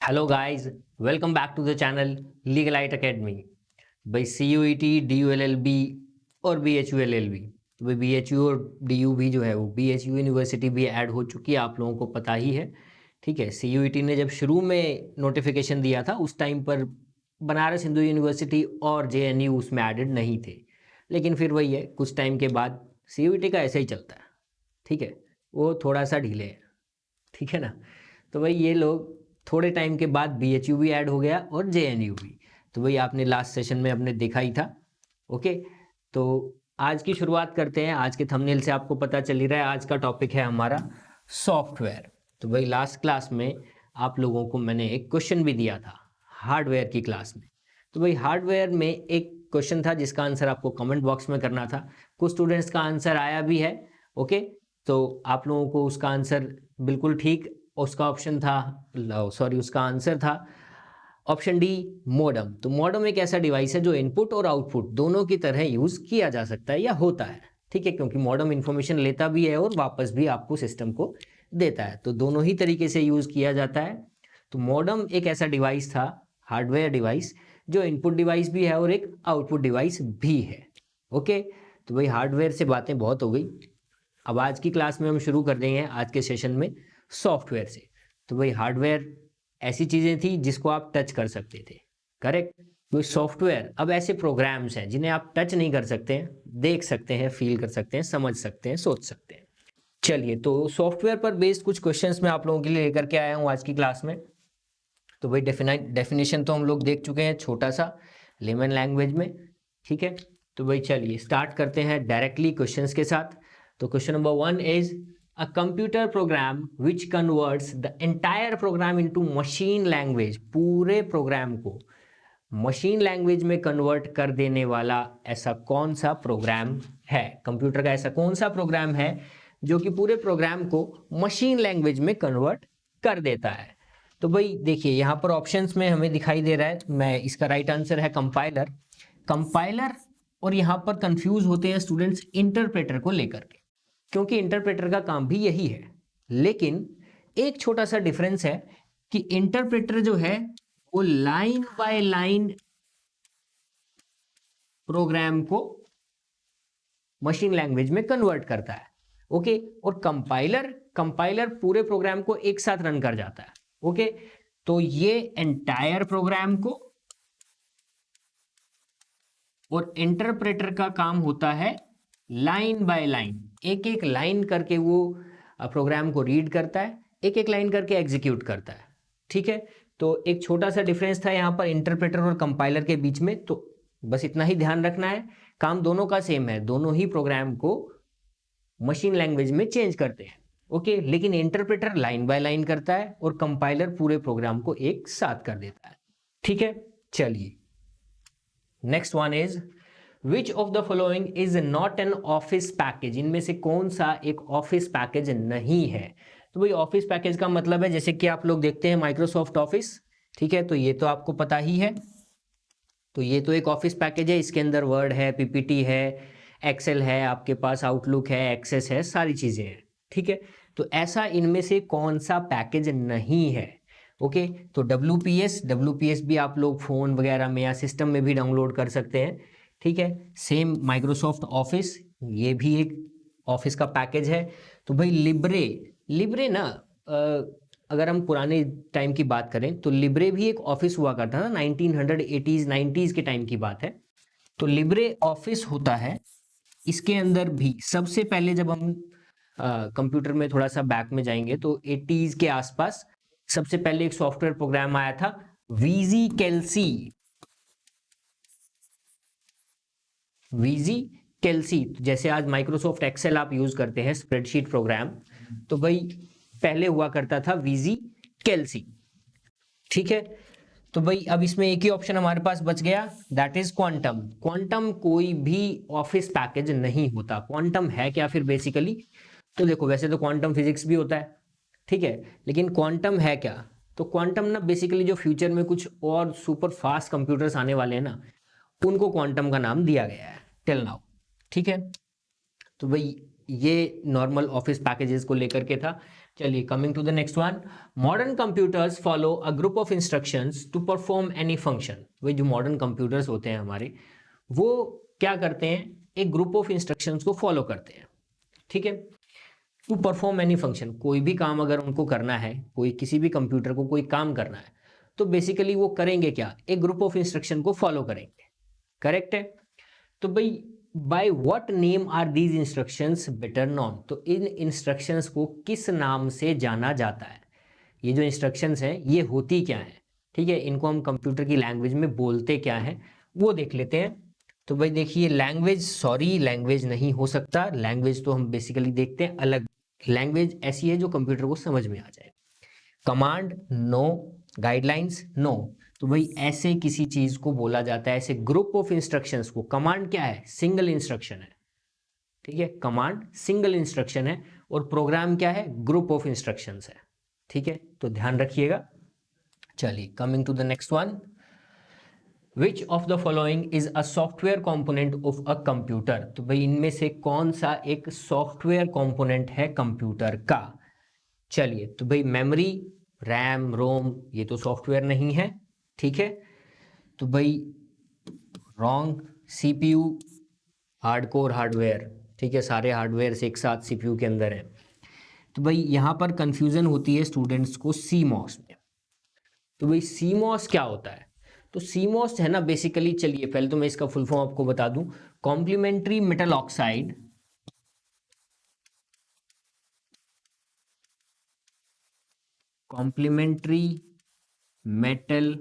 Hello guys, welcome back to the channel Legalite Academy. भाई CUET, DULLB और BHULLB। तो भाई BHU और DU भी जो है वो BHU यूनिवर्सिटी भी ऐड हो चुकी है, आप लोगों को पता ही है। ठीक है, CUET ने जब शुरू में नोटिफिकेशन दिया था उस टाइम पर बनारस हिंदू यूनिवर्सिटी और JNU उसमें एडेड नहीं थे। लेकिन फिर वही है, कुछ टाइम के बाद CUET का ऐसे ही चलता है। ठीक है, वो थोड़ा सा ढीले है। ठीक है ना। तो भाई ये लोग थोड़े टाइम के बाद BHU भी ऐड हो गया और JNU भी। तो भाई आपने लास्ट सेशन में अपने देखा ही था। ओके, तो आज की शुरुआत करते हैं। आज के थंबनेल से आपको पता चल ही रहा है, आज का टॉपिक है हमारा सॉफ्टवेयर। तो भाई लास्ट क्लास में आप लोगों को मैंने एक क्वेश्चन भी दिया था हार्डवेयर की क्लास में। तो भाई हार्डवेयर में एक क्वेश्चन था जिसका आंसर आपको कमेंट बॉक्स में करना था। कुछ स्टूडेंट्स का आंसर आया भी है। ओके, तो आप लोगों को उसका आंसर बिल्कुल ठीक, उसका ऑप्शन था, सॉरी, उसका आंसर था ऑप्शन डी, मॉडेम। तो मॉडेम एक ऐसा डिवाइस है जो इनपुट और आउटपुट दोनों की तरह यूज किया जा सकता है या होता है। ठीक है, क्योंकि मॉडेम इंफॉर्मेशन लेता भी है और वापस भी आपको सिस्टम को देता है, तो दोनों ही तरीके से यूज किया जाता है। तो मॉडेम एक ऐसा डिवाइस था, हार्डवेयर डिवाइस, जो इनपुट डिवाइस भी है और एक आउटपुट डिवाइस भी है। ओके, तो भाई हार्डवेयर से बातें बहुत हो गई। अब आज की क्लास में हम शुरू कर देंगे आज के सेशन में सॉफ्टवेयर से। तो भाई हार्डवेयर ऐसी चीज़ें थी जिसको आप टच कर सकते थे, करेक्ट। तो सॉफ्टवेयर अब ऐसे प्रोग्राम्स हैं जिन्हें आप टच नहीं कर सकते हैं, देख सकते हैं, फील कर सकते हैं, समझ सकते हैं, सोच सकते हैं। चलिए, तो सॉफ्टवेयर पर बेस्ड कुछ क्वेश्चंस मैं आप लोगों के लिए लेकर के आया हूँ आज की क्लास में। तो भाई डेफिनेशन तो हम लोग देख चुके हैं छोटा सा लेमन लैंग्वेज में। ठीक है, तो भाई चलिए स्टार्ट करते हैं डायरेक्टली क्वेश्चंस के साथ। तो question number 1 is a computer program which converts the entire programme into machine language. पूरे प्रोग्राम को मशीन लैंग्वेज में कन्वर्ट कर देने वाला ऐसा कौन सा प्रोग्राम है, कंप्यूटर का ऐसा कौन सा प्रोग्राम है जो कि पूरे प्रोग्राम को मशीन लैंग्वेज में कन्वर्ट कर देता है। तो भाई देखिए यहाँ पर ऑप्शंस में हमें दिखाई दे रहा है, मैं इसका राइट आंसर है कंपाइलर। कंपाइलर, और यहाँ पर कंफ्यूज होते हैं स्टूडेंट्स इंटरप्रेटर को लेकर के, क्योंकि इंटरप्रेटर का काम भी यही है। लेकिन एक छोटा सा डिफरेंस है कि इंटरप्रेटर जो है वो लाइन बाय लाइन प्रोग्राम को मशीन लैंग्वेज में कन्वर्ट करता है। ओके, और कंपाइलर कंपाइलर पूरे प्रोग्राम को एक साथ रन कर जाता है। ओके, तो ये एंटायर प्रोग्राम को, और इंटरप्रेटर का काम होता है लाइन बाय लाइन, एक एक लाइन करके वो प्रोग्राम को रीड करता है, एक एक लाइन करके एग्जीक्यूट करता है। ठीक है, तो एक छोटा सा डिफरेंस था यहाँ पर इंटरप्रेटर और कंपाइलर के बीच में। तो बस इतना ही ध्यान रखना है, काम दोनों का सेम है, दोनों ही प्रोग्राम को मशीन लैंग्वेज में चेंज करते हैं। ओके, लेकिन इंटरप्रेटर लाइन बाय लाइन करता है और कंपाइलर पूरे प्रोग्राम को एक साथ कर देता है। ठीक है, चलिए next one is which of the following is not an office package. इनमें से कौन सा एक ऑफिस पैकेज नहीं है। तो भाई ऑफिस पैकेज का मतलब है जैसे कि आप लोग देखते हैं माइक्रोसॉफ्ट ऑफिस। ठीक है, तो ये तो आपको पता ही है। तो ये तो एक ऑफिस पैकेज है, इसके अंदर वर्ड है, PPT है, एक्सेल है, आपके पास आउटलुक है, एक्सेस है, सारी चीजें हैं। ठीक है, तो ऐसा इनमें से कौन सा पैकेज नहीं है। ओके, तो WPS भी आप लोग फोन वगैरह में या सिस्टम में भी डाउनलोड कर सकते हैं। ठीक है, सेम माइक्रोसॉफ्ट ऑफिस, ये भी एक ऑफिस का पैकेज है। तो भाई लिब्रे, लिब्रे ना, अगर हम पुराने टाइम की बात करें तो लिब्रे भी एक ऑफिस हुआ करता था, 1980s 90s के टाइम की बात है। तो लिब्रे ऑफिस होता है। इसके अंदर भी सबसे पहले जब हम कंप्यूटर में थोड़ा सा बैक में जाएंगे तो 80s के आसपास सबसे पहले एक सॉफ्टवेयर प्रोग्राम आया था, वीजी कैल्सी। वीजी कैल्सी, जैसे आज माइक्रोसॉफ्ट एक्सेल आप यूज करते हैं स्प्रेडशीट प्रोग्राम, तो भाई पहले हुआ करता था वीजी कैल्सी। ठीक है, तो भाई अब इसमें एक ही ऑप्शन हमारे पास बच गया, दैट इज क्वांटम। क्वांटम कोई भी ऑफिस पैकेज नहीं होता। क्वांटम है क्या फिर बेसिकली, तो देखो वैसे तो क्वांटम फिजिक्स भी होता है, ठीक है, लेकिन क्वांटम है क्या। तो क्वांटम ना बेसिकली जो फ्यूचर में कुछ और सुपर फास्ट कंप्यूटर्स आने वाले हैं ना, उनको क्वांटम का नाम दिया गया है टिल नाउ। ठीक है, तो भाई ये नॉर्मल ऑफिस पैकेजेस को लेकर के था। चलिए, coming to the next one, modern computers follow a group of instructions to perform any function. वही जो मॉडर्न कंप्यूटर्स होते हैं हमारे, वो क्या करते हैं, एक ग्रुप ऑफ इंस्ट्रक्शंस को फॉलो करते हैं, ठीक है, टू परफॉर्म एनी फंक्शन। कोई भी काम अगर उनको करना है, कोई किसी भी कंप्यूटर को कोई काम करना है, तो बेसिकली वो करेंगे क्या, एक ग्रुप ऑफ इंस्ट्रक्शन को फॉलो करेंगे, करेक्ट है। तो भाई by what name are these instructions better known, तो इन इंस्ट्रक्शंस को किस नाम से जाना जाता है, ये जो इंस्ट्रक्शंस हैं ये होती क्या है, ठीक है, इनको हम कंप्यूटर की लैंग्वेज में बोलते क्या है वो देख लेते हैं। तो भाई देखिए, लैंग्वेज, सॉरी लैंग्वेज नहीं हो सकता, लैंग्वेज तो हम बेसिकली देखते हैं अलग, लैंग्वेज ऐसी है जो कंप्यूटर को समझ में आ जाए। कमांड नो, गाइडलाइंस नो, तो भाई ऐसे किसी चीज को बोला जाता है, ऐसे ग्रुप ऑफ इंस्ट्रक्शंस को। कमांड क्या है, सिंगल इंस्ट्रक्शन है, ठीक है, कमांड सिंगल इंस्ट्रक्शन है, और प्रोग्राम क्या है, ग्रुप ऑफ इंस्ट्रक्शंस है, ठीक है, तो ध्यान रखिएगा। चलिए, coming to the next one, which of the following is a software component of a computer, तो भाई इनमें से कौन सा एक सॉफ्टवेयर कॉम्पोनेंट है कंप्यूटर का। चलिए, तो भाई मेमोरी, रैम, रोम, ये तो सॉफ्टवेयर नहीं है, ठीक है, तो भाई रॉन्ग। सीपीयू हार्डकोर हार्डवेयर, ठीक है, सारे हार्डवेयर से एक साथ सीपीयू के अंदर है। तो भाई यहाँ पर कंफ्यूजन होती है स्टूडेंट्स को सीमॉस में। तो भाई सीमॉस क्या होता है, तो सीमॉस है ना बेसिकली, चलिए पहले तो मैं इसका फुल फॉर्म आपको बता दूं, complementary metal oxide complementary metal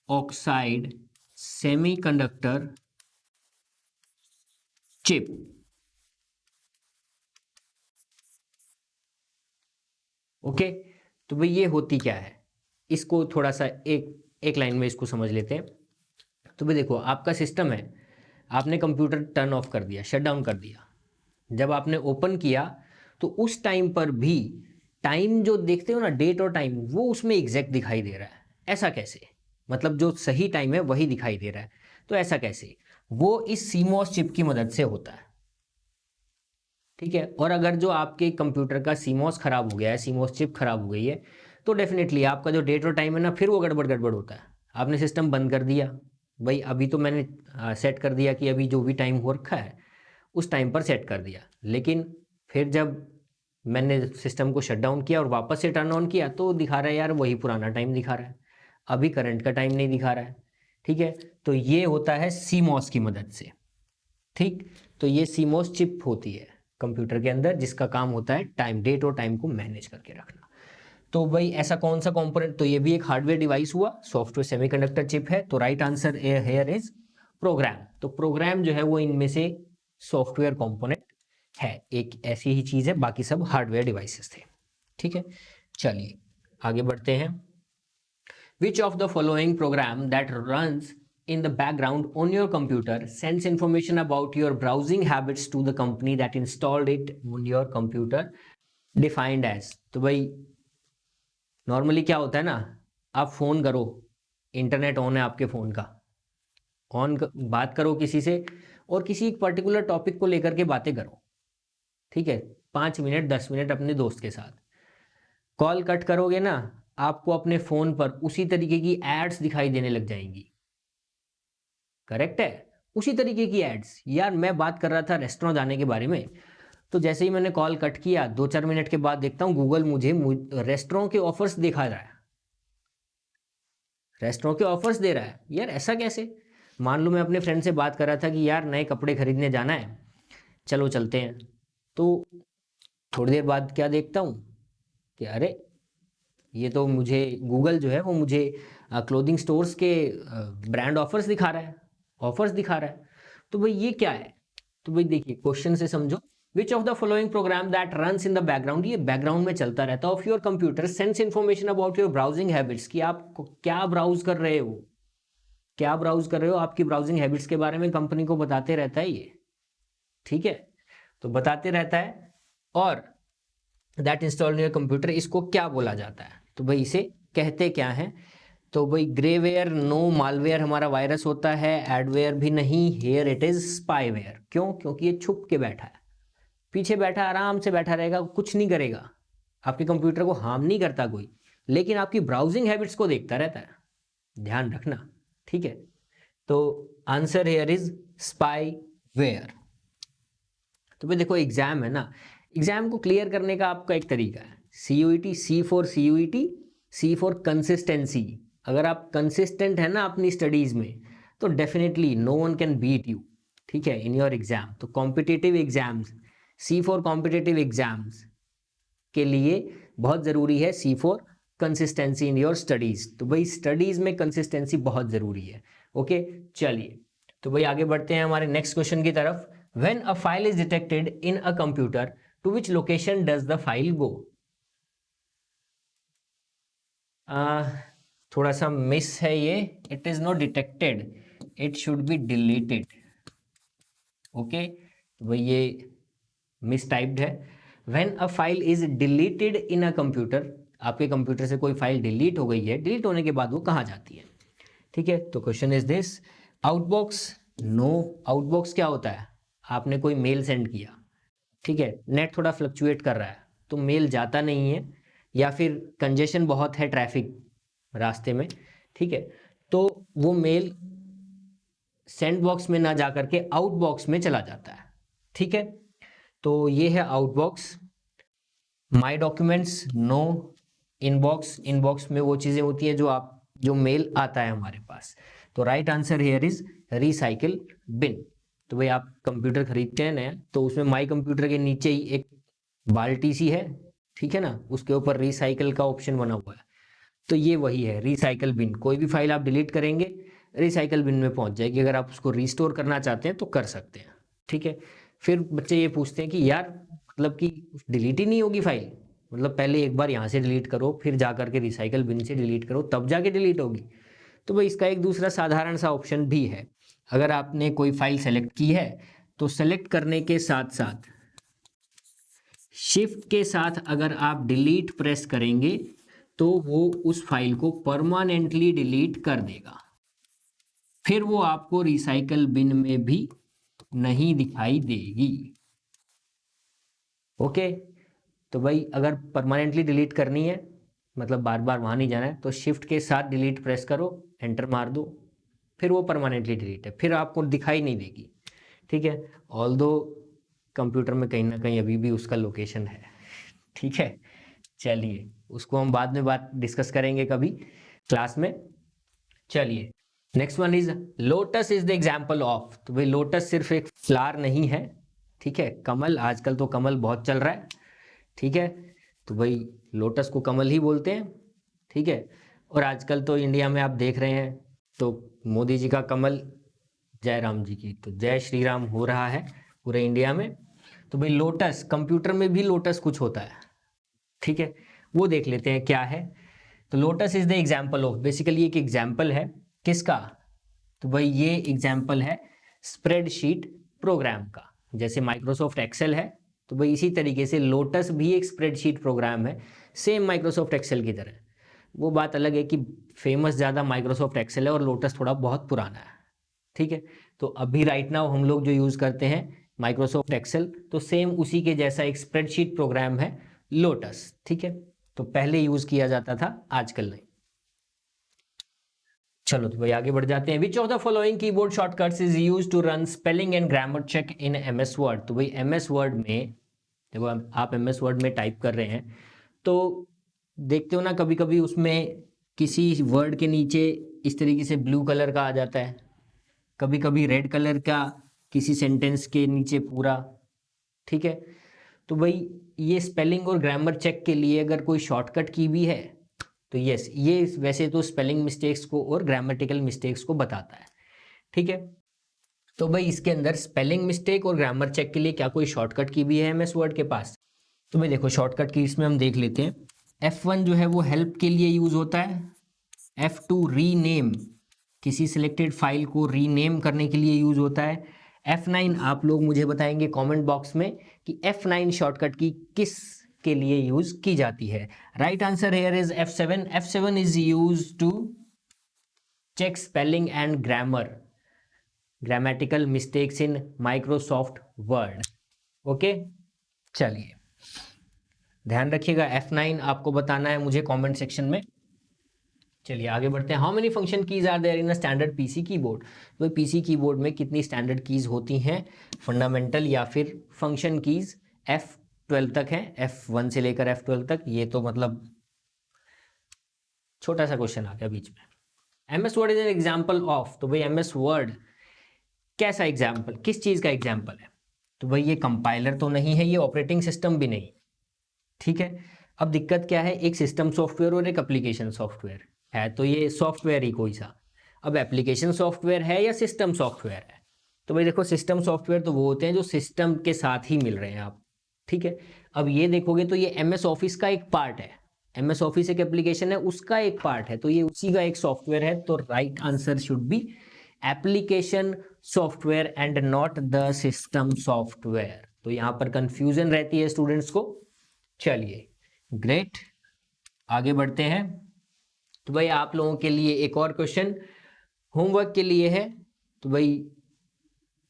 oxide semiconductor chip. Okay, तो भाई ये होती क्या है, इसको थोड़ा सा एक एक लाइन में इसको समझ लेते हैं। तो भाई देखो, आपका सिस्टम है, आपने कंप्यूटर टर्न ऑफ कर दिया, शट डाउन कर दिया, जब आपने ओपन किया तो उस टाइम पर भी टाइम जो देखते हो ना, डेट और टाइम, वो उसमें एग्जैक्ट दिखाई दे रहा है। ऐसा कैसे, मतलब जो सही टाइम है वही दिखाई दे रहा है, तो ऐसा कैसे, वो इस सीमॉस चिप की मदद से होता है, ठीक है। और अगर जो आपके कंप्यूटर का सीमॉस खराब हो गया है, सीमॉस चिप खराब हो गई है, तो डेफिनेटली आपका जो डेट और टाइम है ना, फिर वो गड़बड़ गड़बड़ होता है। आपने सिस्टम बंद कर दिया, भाई अभी तो मैंने सेट कर दिया कि अभी जो भी टाइम हो रखा है उस टाइम पर सेट कर दिया, लेकिन फिर जब मैंने सिस्टम को शट डाउन किया और वापस से टर्न ऑन किया तो दिखा रहा है यार वही पुराना टाइम दिखा रहा है, अभी करंट का टाइम नहीं दिखा रहा है, ठीक है। तो ये होता है सीमॉस की मदद से, ठीक। तो ये सीमॉस चिप होती है कंप्यूटर के अंदर, जिसका काम होता है टाइम, डेट और टाइम को मैनेज करके रखना। तो भाई ऐसा कौन सा कंपोनेंट, तो ये भी एक हार्डवेयर डिवाइस हुआ, सॉफ्टवेयर सेमीकंडक्टर चिप है, तो right answer here is program. तो प्रोग्राम जो है वो इनमें से सॉफ्टवेयर कंपोनेंट है, एक ऐसी ही चीज है, बाकी सब हार्डवेयर डिवाइसेस थे, ठीक है। चलिए आगे बढ़ते हैं। Which of the following programme that runs in the background on your computer sends information about your browsing habits to the company that installed it on your computer defined as, तो भाई normally क्या होता है ना, आप phone करो, internet on है आपके फ़ोन का, बात करो किसी से, और किसी एक पर्टिकुलर टॉपिक को लेकर के बातें करो, ठीक है, 5 मिनट 10 मिनट अपने दोस्त के साथ, कॉल कट करोगे ना, आपको अपने फ़ोन पर उसी तरीके की एड्स दिखाई देने लग जाएंगी, करेक्ट है, उसी तरीके की एड्स। यार मैं बात कर रहा था रेस्टोरेंट जाने के बारे में, तो जैसे ही मैंने कॉल कट किया 2-4 मिनट के बाद देखता हूँ गूगल मुझे रेस्टोरेंट के ऑफर्स दिखा रहा है, रेस्टोरेंट के ऑफर्स दे रहा है। यार ऐसा कैसे, मान लो मैं अपने फ्रेंड से बात कर रहा था कि यार नए कपड़े खरीदने जाना है, चलो चलते हैं, तो थोड़ी देर बाद क्या देखता हूँ कि अरे ये तो मुझे गूगल जो है वो मुझे क्लोथिंग स्टोर्स के ब्रांड ऑफर्स दिखा रहा है, ऑफर्स दिखा रहा है। तो भाई ये क्या है, तो भाई देखिए क्वेश्चन से समझो, विच of the following programme that runs in the background, ये बैकग्राउंड में चलता रहता है, of your computer sense information about your browsing habits, कि आप क्या ब्राउज कर रहे हो, क्या ब्राउज कर रहे हो, आपकी ब्राउजिंग हैबिट्स के बारे में कंपनी को बताते रहता है ये, ठीक है, तो बताते रहता है। और that install in your computer, इसको क्या बोला जाता है, तो भाई इसे कहते क्या है, तो भाई ग्रेवेयर, नो, मालवेयर हमारा वायरस होता है, एडवेयर भी नहीं, हेयर इट इज स्पाईवेयर। क्यों, क्योंकि ये छुप के बैठा है, पीछे बैठा, आराम से बैठा रहेगा, कुछ नहीं करेगा, आपके कंप्यूटर को हार्म नहीं करता कोई, लेकिन आपकी ब्राउजिंग हैबिट्स को देखता रहता है, ध्यान रखना, ठीक है। तो आंसर हेयर इज स्पाईवेयर। तो भाई देखो एग्जाम है ना, एग्जाम को क्लियर करने का आपका एक तरीका है, CUET, C for CUET, C for consistency. अगर आप कंसिस्टेंट है ना अपनी स्टडीज में, तो definitely no one can beat you, ठीक है, इन योर एग्जाम। तो competitive exams, C for competitive exams के लिए बहुत ज़रूरी है C for consistency in your studies. तो भाई स्टडीज़ में कंसिस्टेंसी बहुत ज़रूरी है। ओके, चलिए तो भाई आगे बढ़ते हैं हमारे नेक्स्ट क्वेश्चन की तरफ। When a file is detected in a computer, to which location does the file go? थोड़ा सा मिस है ये, it is not detected, it should be deleted. Okay, तो भाई ये मिस टाइप्ड है। When a file is deleted in a computer, आपके computer से कोई फाइल डिलीट हो गई है, डिलीट होने के बाद वो कहाँ जाती है? ठीक है, तो question is this, outbox, no. Outbox क्या होता है? आपने कोई मेल सेंड किया, ठीक है, नेट थोड़ा फ्लक्चुएट कर रहा है तो मेल जाता नहीं है, या फिर कंजेशन बहुत है ट्रैफिक रास्ते में, ठीक है, तो वो मेल सेंड बॉक्स में ना जा करके आउट बॉक्स में चला जाता है, ठीक है। तो ये है outbox. My documents, no. Inbox, inbox में वो चीज़ें होती है जो मेल आता है हमारे पास। तो right answer here is recycle bin. तो भाई आप कंप्यूटर खरीदते हैं नया, तो उसमें माई कंप्यूटर के नीचे ही एक बाल्टी सी है, ठीक है ना, उसके ऊपर रिसाइकिल का ऑप्शन बना हुआ है, तो ये वही है रिसाइकिल बिन। कोई भी फाइल आप डिलीट करेंगे रिसाइकिल बिन में पहुंच जाएगी। अगर आप उसको रिस्टोर करना चाहते हैं तो कर सकते हैं, ठीक है। फिर बच्चे ये पूछते हैं कि यार मतलब कि डिलीट ही नहीं होगी फाइल, मतलब पहले एक बार यहाँ से डिलीट करो फिर जा करके रिसाइकल बिन से डिलीट करो तब जाके डिलीट होगी। तो भाई इसका एक दूसरा साधारण सा ऑप्शन भी है। अगर आपने कोई फाइल सेलेक्ट की है तो सेलेक्ट करने के साथ साथ शिफ्ट के साथ अगर आप डिलीट प्रेस करेंगे तो वो उस फाइल को परमानेंटली डिलीट कर देगा, फिर वो आपको रिसाइकल बिन में भी नहीं दिखाई देगी। ओके, तो भाई अगर परमानेंटली डिलीट करनी है, मतलब बार बार वहाँ नहीं जाना है, तो शिफ्ट के साथ डिलीट प्रेस करो, एंटर मार दो, फिर वो परमानेंटली डिलीट है, फिर आपको दिखाई नहीं देगी, ठीक है। ऑल्दो कंप्यूटर में कहीं ना कहीं अभी भी उसका लोकेशन है, ठीक है। चलिए उसको हम बाद में बात डिस्कस करेंगे कभी क्लास में। चलिए next one is lotus is the example of. तो भाई लोटस सिर्फ एक फ्लावर नहीं है, ठीक है, कमल, आजकल तो कमल बहुत चल रहा है, ठीक है, तो भाई लोटस को कमल ही बोलते हैं, ठीक है। और आजकल तो इंडिया में आप देख रहे हैं तो मोदी जी का कमल, जय राम जी की, तो जय श्री राम हो रहा है पूरे इंडिया में। तो भाई लोटस, कंप्यूटर में भी लोटस कुछ होता है, ठीक है, वो देख लेते हैं क्या है। तो lotus is the example of, basically एक एग्जाम्पल है किसका? तो भाई ये एग्जाम्पल है स्प्रेडशीट प्रोग्राम का। जैसे माइक्रोसॉफ्ट एक्सेल है, तो भाई इसी तरीके से लोटस भी एक स्प्रेडशीट प्रोग्राम है, सेम माइक्रोसॉफ्ट एक्सेल की तरह। वो बात अलग है कि फेमस ज़्यादा माइक्रोसॉफ्ट एक्सेल है और लोटस थोड़ा बहुत पुराना है, ठीक है। तो अभी राइट नाउ हम लोग जो यूज़ करते हैं माइक्रोसॉफ्ट एक्सेल, तो सेम उसी के जैसा एक स्प्रेडशीट प्रोग्राम है लोटस, ठीक है। तो पहले यूज़ किया जाता था, आजकल नहीं। चलो तो भाई आगे बढ़ जाते हैं। Which of the following keyboard shortcuts is use to run spelling and grammar check in MS Word? तो भाई एमएस वर्ड में, देखो आप एमएस वर्ड में टाइप कर रहे हैं तो देखते हो ना कभी कभी उसमें किसी वर्ड के नीचे इस तरीके से ब्लू कलर का आ जाता है, कभी कभी रेड कलर का किसी सेंटेंस के नीचे पूरा, ठीक है। तो भाई ये स्पेलिंग और ग्रामर चेक के लिए अगर कोई शॉर्टकट की भी है तो यस, ये वैसे तो स्पेलिंग मिस्टेक्स को और ग्रामेटिकल मिस्टेक्स को बताता है, ठीक है। तो भाई इसके अंदर स्पेलिंग मिस्टेक और ग्रामर चेक के लिए क्या कोई शॉर्टकट की भी है एमएस वर्ड के पास? तो भाई देखो शॉर्टकट की इसमें हम देख लेते हैं। F1 जो है वो हेल्प के लिए यूज होता है, F2 रीनेम, किसी सिलेक्टेड फाइल को रीनेम करने के लिए यूज होता है, F9 आप लोग मुझे बताएंगे कमेंट बॉक्स में कि F9 शॉर्टकट की किस के लिए यूज की जाती है। Right answer here is F7। F7 is use to check spelling and grammatical mistakes in Microsoft Word. Okay, चलिए ध्यान रखिएगा, F9 आपको बताना है मुझे कमेंट सेक्शन में। चलिए आगे बढ़ते हैं। How many function keys are there in a standard PC keyboard. तो पीसी कीबोर्ड में कितनी स्टैंडर्ड कीज होती हैं, फंडामेंटल या फिर फंक्शन कीज? F12 तक है, F1 से लेकर F12 तक। ये तो मतलब छोटा सा क्वेश्चन आ गया बीच में। MS word is an example of, तो भाई MS वर्ड कैसा एग्जाम्पल, किस चीज़ का एग्जाम्पल है? तो भाई ये कंपाइलर तो नहीं है, ये ऑपरेटिंग सिस्टम भी नहीं, ठीक है। अब दिक्कत क्या है, एक सिस्टम सॉफ्टवेयर और एक एप्लीकेशन सॉफ्टवेयर है, तो ये सॉफ्टवेयर ही कोई सा। अब एप्लीकेशन सॉफ्टवेयर है या सिस्टम सॉफ्टवेयर है? तो भाई देखो, सिस्टम सॉफ्टवेयर तो वो होते हैं जो सिस्टम के साथ ही मिल रहे हैं आप, ठीक है। अब ये देखोगे तो ये MS ऑफिस का एक पार्ट है, MS ऑफिस एक एप्लीकेशन है, उसका एक पार्ट है, तो ये उसी का एक सॉफ्टवेयर है। तो right answer should be application software and not the system software. तो यहाँ पर कंफ्यूजन रहती है स्टूडेंट्स को। चलिए ग्रेट, आगे बढ़ते हैं। तो भाई आप लोगों के लिए एक और क्वेश्चन होमवर्क के लिए है। तो भाई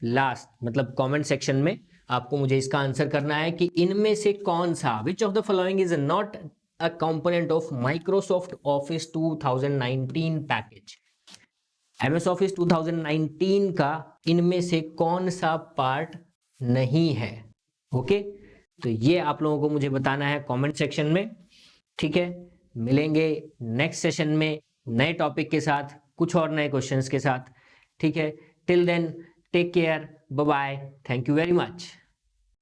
लास्ट मतलब कमेंट सेक्शन में आपको मुझे इसका आंसर करना है कि इनमें से कौन सा, विच of the following is not a component of Microsoft office 2019 package. MS office 2019 का इनमें से कौन सा पार्ट नहीं है? ओके, तो ये आप लोगों को मुझे बताना है कमेंट सेक्शन में, ठीक है। मिलेंगे नेक्स्ट सेशन में नए टॉपिक के साथ, कुछ और नए क्वेश्चंस के साथ, ठीक है। Till then take care, bye bye, thank you very much.